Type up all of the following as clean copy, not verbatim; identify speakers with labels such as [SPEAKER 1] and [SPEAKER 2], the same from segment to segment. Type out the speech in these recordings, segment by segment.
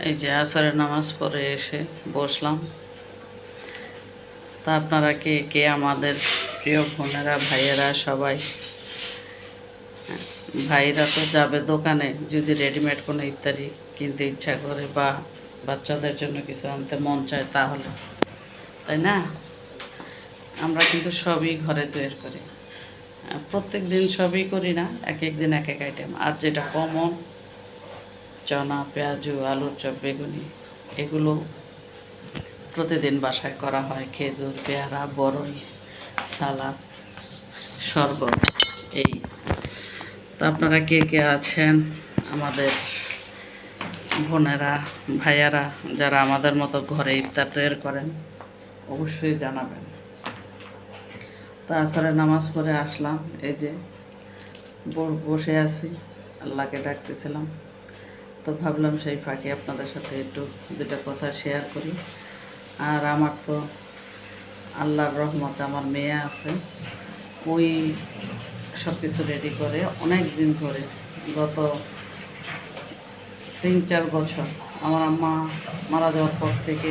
[SPEAKER 1] এই যে আসরের নামাজ পড়ে এসে বসলাম। তা আপনারা কে কে আমাদের প্রিয় বোনেরা ভাইয়েরা সবাই, ভাইরা তো যাবে দোকানে যদি রেডিমেড কোনো ইফতারি কিনতে ইচ্ছা করে বা বাচ্চাদের জন্য কিছু আনতে মন চায় তাহলে, তাই না? আমরা কিন্তু সবই ঘরে তৈরি করি, প্রত্যেক দিন সবই করি না, এক এক দিন এক এক আইটেম। আর যেটা কমন চনা, পেঁয়াজু, আলুর চপ, বেগুনি, এগুলো প্রতিদিন বাসায় করা হয়। খেজুর, পেয়ারা, বরই, সালাদ, শরবত। এই তো আপনারা কে কে আছেন আমাদের বোনেরা ভাইয়ারা যারা আমাদের মতো ঘরে ইফতার তৈরি করেন, অবশ্যই জানাবেন। তা আসলে নামাজ পড়ে আসলাম, এই যে বসে আছি, আল্লাহকে ডাকতেছিলাম। তো ভাবলাম সেই ফাঁকে আপনাদের সাথে একটু দুটা কথা শেয়ার করি। আর আমার তো আল্লাহর রহমতে আমার মেয়ে আছে, ওই সব কিছু রেডি করে অনেক দিন ধরে, গত 3-4 বছর আমার আম্মা মারা যাওয়ার পর থেকে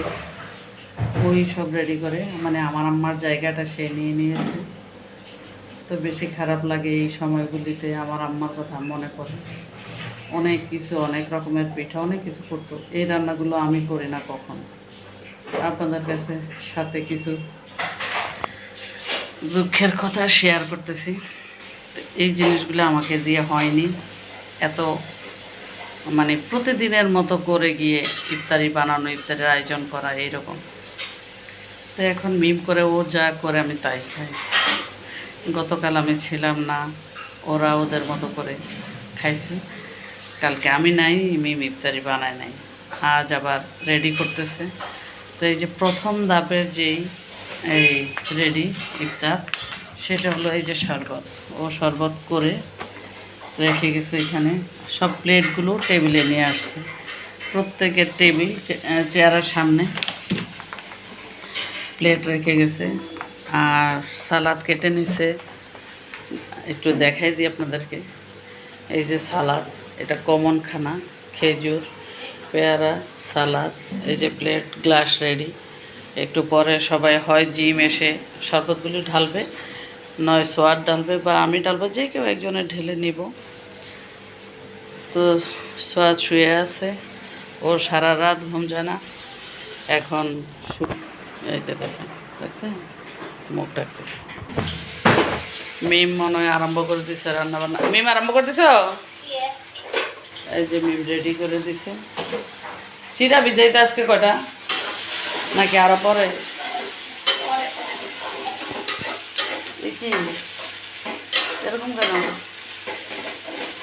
[SPEAKER 1] ওই সব রেডি করে, মানে আমার আম্মার জায়গাটা সে নিয়ে নিয়েছে। তো বেশি খারাপ লাগে এই সময়গুলিতে, আমার আম্মার কথা মনে পড়ে। অনেক কিছু, অনেক রকমের পিঠা, অনেক কিছু করতো। এই রান্নাগুলো আমি করি না কখন। আপনাদের কাছে সাথে কিছু দুঃখের কথা শেয়ার করতেছি। তো এই জিনিসগুলো আমাকে দিয়ে হয়নি, এত মানে প্রতিদিনের মতো করে গিয়ে ইফতারি বানানো, ইফতারির আয়োজন করা এইরকম। তো এখন মিম করে ও যা করে আমি তাই খাই। গতকাল আমি ছিলাম না, ওরা ওদের মতো করে খাইছে। কালকে আমি নাই, মিম ইফতারি বানায় নাই, আজ আবার রেডি করতেছে। তো এই যে প্রথম ধাপের যেই এই রেডি ইফতার, সেটা হলো এই যে শরবত। ও শরবত করে রেখে গেছে এখানে, সব প্লেটগুলো টেবিলে নিয়ে আসছে। প্রত্যেকের টেবিল চেয়ারের সামনে প্লেট রেখে গেছে। আর সালাদ কেটে নিছে, একটু দেখাই দিই আপনাদেরকে। এই যে সালাদ, এটা কমন খানা, খেজুর, পেয়ারা, সালাদ। এই যে প্লেট, গ্লাস রেডি। একটু পরে সবাই হয় জিম এসে শরবতগুলি ঢালবে, নয় সোয়াদ ঢালবে বা আমি ঢালবো, যে কেউ একজনের ঢেলে নিব। তো সোয়াদ শুয়ে আছে, ও সারা রাত ঘুম যায় না। এখন এই যে দেখেন, দেখছেন মুখ ডাকতেছে। মিম মনে হয় আরম্ভ করে দিছে রান্না বান্না। মিম আরম্ভ করে দিছ? এই যে মিম রেডি করে দিছে। চিরা ভিজাইতে আজকে কটা, নাকি আরো পরে? কি এরকম কেন,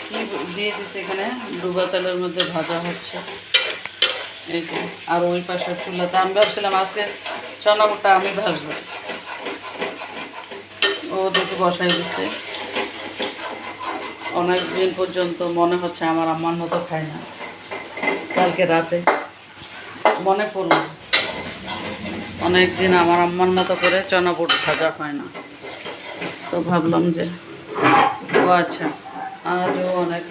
[SPEAKER 1] কি দিয়ে দিচ্ছে এখানে? ডুবা তেলের মধ্যে ভাজা হচ্ছে। এই যে আর ওই পাশে চুলাতে আমি ভাবছিলাম আজকে চনাবুটটা আমি ভাজবো, ও দেখে বসাই দিচ্ছে। অনেক দিন পর্যন্ত মনে হচ্ছে আমার আম্মার মতো খায় না। কালকে রাতে মনে পড়লো অনেক দিন আমার আম্মার মতো করে চনাবুট ভাজা হয় না। তো ভাবলাম যে ও আচ্ছা, আজও অনেক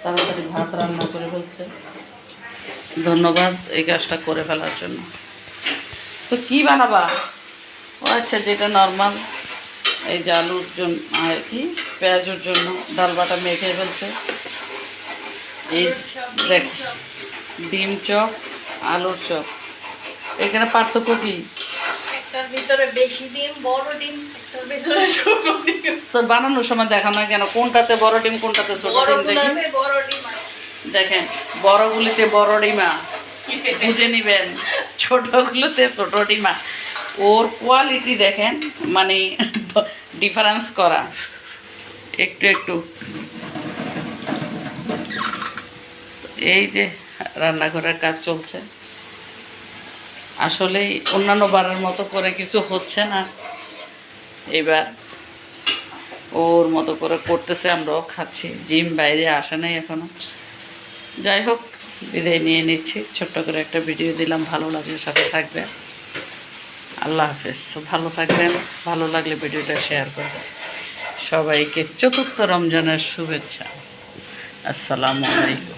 [SPEAKER 1] তাড়াতাড়ি ভাত রান্না করে ফেলছে। ধন্যবাদ এই কাজটা করে ফেলার জন্য। তো কি বানাবা? ও আচ্ছা, যেটা নর্মাল, এই যে আলুর জন্য আর কি পেঁয়াজের জন্য ডাল বাটা মেখে ফেলছে। এই দেখ, ডিম চপ, আলুর চপ, এখানে পার্থক্য কি?
[SPEAKER 2] একটার ভিতরে বেশি ডিম, বড় ডিম, একটার ভিতরে ছোট ডিম।
[SPEAKER 1] তো বানানোর সময় দেখানো হয় কেন কোনটাতে বড় ডিম কোনটাতে ছোট ডিম? দেখি,
[SPEAKER 2] বড় ডিম
[SPEAKER 1] দেখেন, বড়গুলিতে বড় ডিমা বুঝে নিবেন, ছোটগুলোতে ছোট ডিমা। ওর কোয়ালিটি দেখেন, মানে ডিফারেন্স করা একটু একটু। এই যে রান্নাঘরের কাজ চলছে। আসলেই অন্যান্য বারের মতো করে কিছু হচ্ছে না, এবার ওর মতো করে করতেছে, আমরাও খাচ্ছি। জিম বাইরে আসে নাই এখনো। যাই হোক, বিদায় নিয়ে নিচ্ছি, ছোট্ট করে একটা ভিডিও দিলাম, ভালো লাগলে সাথে থাকবেন। আল্লাহ হাফেজ, ভালো থাকবেন। ভালো লাগলে ভিডিওটা শেয়ার করবেন। সবাইকে চতুর্থ রমজানের শুভেচ্ছা। আসসালামু আলাইকুম।